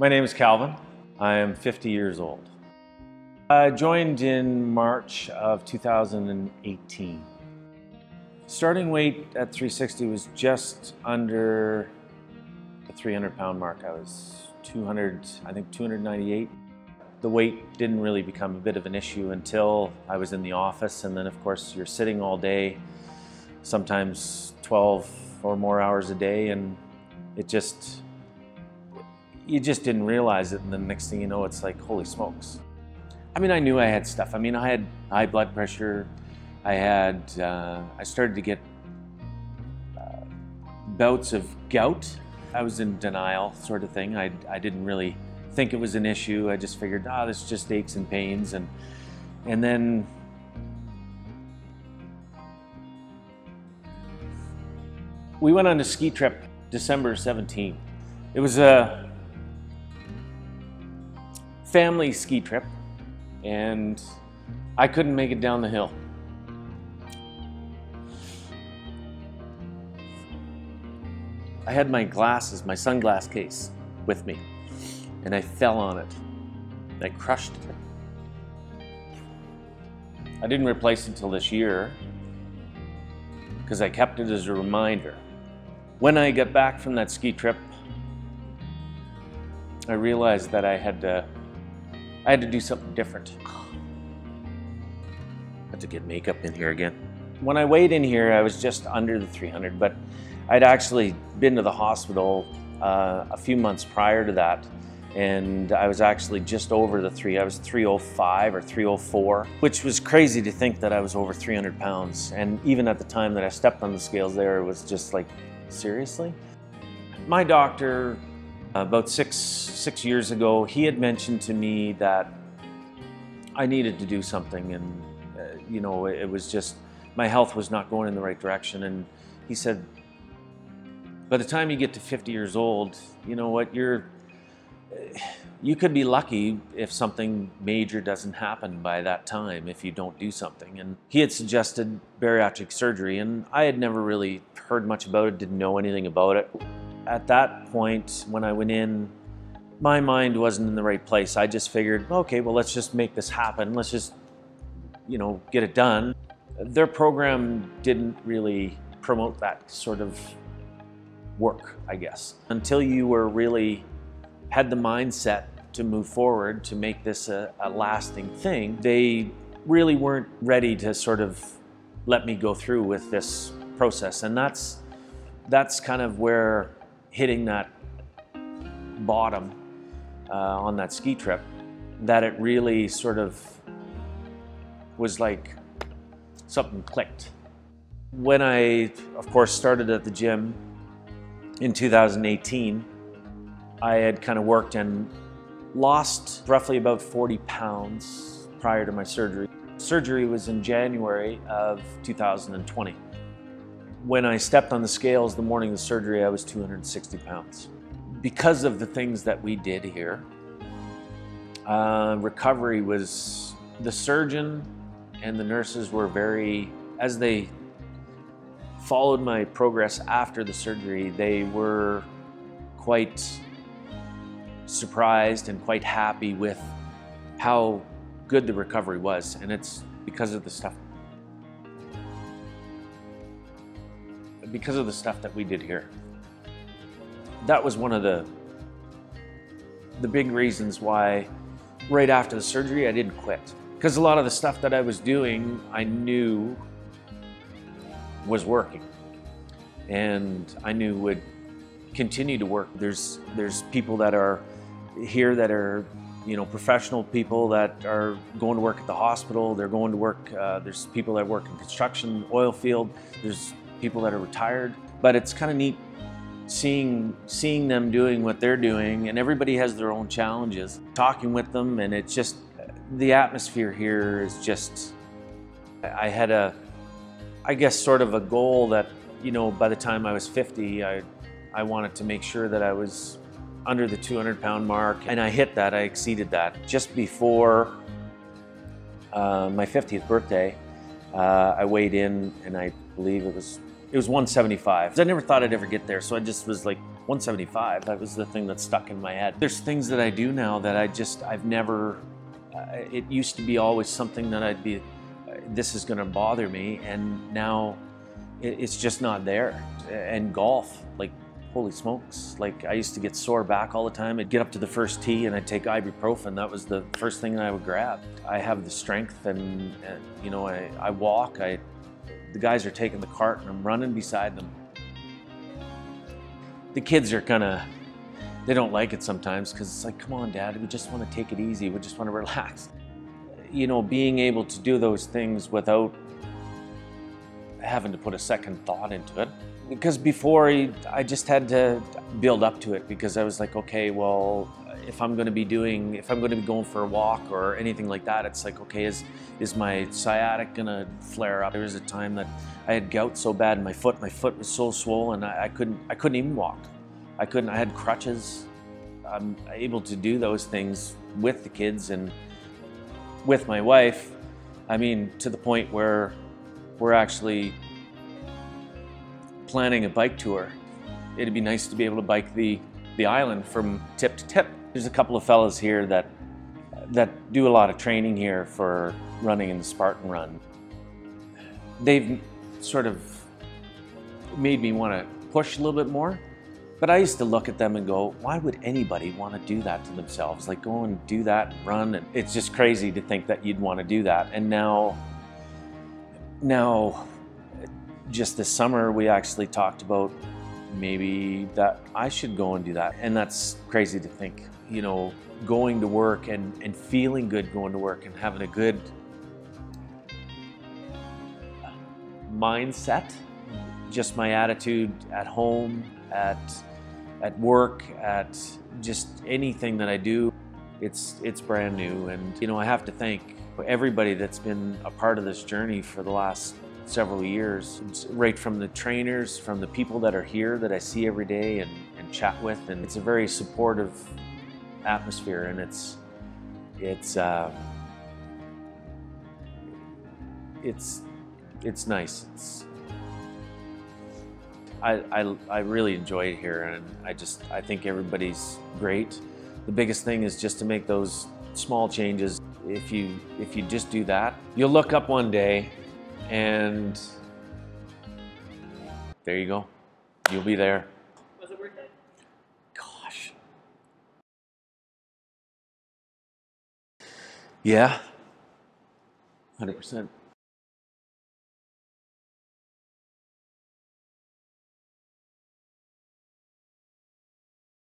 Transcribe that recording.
My name is Calvin. I am 50 years old. I joined in March of 2018. Starting weight at 360 was just under the 300-pound mark. I was 298. The weight didn't really become a bit of an issue until I was in the office, and then of course you're sitting all day, sometimes 12 or more hours a day, and you just didn't realize it, and the next thing you know, it's like, holy smokes. I mean, I knew I had stuff. I mean, I had high blood pressure. I started to get bouts of gout. I was in denial, sort of thing. I didn't really think it was an issue. I just figured, this is just aches and pains. And then we went on a ski trip December 17th. It was a family ski trip, and I couldn't make it down the hill. I had my glasses, my sunglass case with me, and I fell on it. I crushed it. I didn't replace it until this year because I kept it as a reminder. When I got back from that ski trip, I realized that I had to do something different. I had to get makeup in here again. When I weighed in here, I was just under the 300, but I'd actually been to the hospital a few months prior to that, and I was actually just over the 3. I was 305 or 304, which was crazy to think that I was over 300 pounds. And even at the time that I stepped on the scales there, it was just like, seriously? My doctor, about six years ago, he had mentioned to me that I needed to do something, and you know, it was just, my health was not going in the right direction. And he said, by the time you get to 50 years old, you know what, you could be lucky if something major doesn't happen by that time if you don't do something. And he had suggested bariatric surgery, and I had never really heard much about it, didn't know anything about it. At that point, when I went in, my mind wasn't in the right place. I just figured, okay, well, let's just make this happen. Let's just, you know, get it done. Their program didn't really promote that sort of work, I guess. Until you were really had the mindset to move forward, to make this a lasting thing, they really weren't ready to sort of let me go through with this process. And that's kind of where hitting that bottom on that ski trip, that it really sort of was like something clicked. When I, of course, started at the gym in 2018, I had kind of worked and lost roughly about 40 pounds prior to my surgery. Surgery was in January of 2020. When I stepped on the scales the morning of the surgery, I was 260 pounds. Because of the things that we did here, recovery was, the surgeon and the nurses were very, as they followed my progress after the surgery, they were quite surprised and quite happy with how good the recovery was. And it's because of the stuff that we did here. That was one of the big reasons why right after the surgery I didn't quit. Because a lot of the stuff that I was doing, I knew was working, and I knew would continue to work. There's people that are here that are, you know, professional people that are going to work at the hospital. They're going to work, there's people that work in construction, oil field. There's people that are retired. But it's kind of neat seeing them doing what they're doing, and everybody has their own challenges. Talking with them, and it's just, the atmosphere here is just, I had I guess sort of a goal that, you know, by the time I was 50, I wanted to make sure that I was under the 200-pound mark, and I hit that, I exceeded that. Just before my 50th birthday, I weighed in, and I believe it was It was 175. I never thought I'd ever get there, so I just was like, 175, that was the thing that stuck in my head. There's things that I do now that I've never, it used to be always something that I'd be, this is gonna bother me, and now it's just not there. And golf, like, holy smokes. Like, I used to get sore back all the time. I'd get up to the first tee and I'd take ibuprofen. That was the first thing that I would grab. I have the strength and you know, I walk, the guys are taking the cart and I'm running beside them. The kids are they don't like it sometimes because it's like, come on, Dad, we just want to take it easy. We just want to relax. You know, being able to do those things without having to put a second thought into it. Because before, I just had to build up to it because I was like, okay, well, if I'm going to be going for a walk or anything like that, it's like, okay, is my sciatic going to flare up? There was a time that I had gout so bad in my foot was so swollen, I couldn't even walk. I had crutches. I'm able to do those things with the kids and with my wife. I mean, to the point where we're actually planning a bike tour. It'd be nice to be able to bike the island from tip to tip. There's a couple of fellas here that do a lot of training here for running in the Spartan Run. They've sort of made me want to push a little bit more, but I used to look at them and go, why would anybody want to do that to themselves? Like, go and do that and run, and it's just crazy to think that you'd want to do that. And now just this summer, we actually talked about maybe that I should go and do that. And that's crazy to think, you know, going to work and feeling good going to work and having a good mindset. Just my attitude at home, at work, at just anything that I do, it's brand new. And, you know, I have to thank everybody that's been a part of this journey for the last several years, right from the trainers, from the people that are here that I see every day and chat with, and it's a very supportive atmosphere, and it's nice. I really enjoy it here, and I think everybody's great. The biggest thing is just to make those small changes. If you just do that, you'll look up one day and there you go. You'll be there. Was it worth it? Gosh. Yeah. 100%.